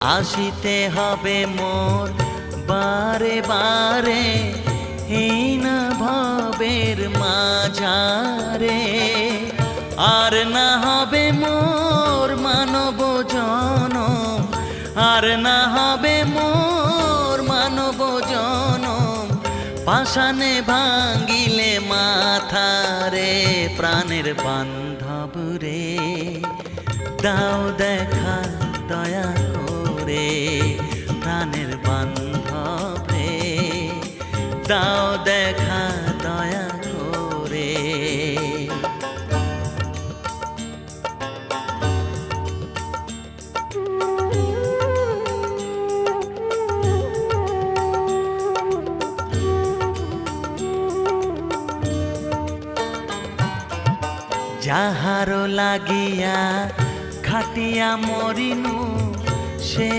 আসিতে হবে মোর বারে বারে হীন ভবের মাঝারে। আর না হবে মোর মানব জনম, আর না হবে মোর মানব জনম। পাষাণে ভাঙ্গিলে মাথারে প্রাণের বান্ধব রে, দাও দেখা দয়া করে প্রাণের বান্ধব রে, দাও দেখা দয়া করে। যাহারো লাগিয়া খাটিয়া মরিনু সে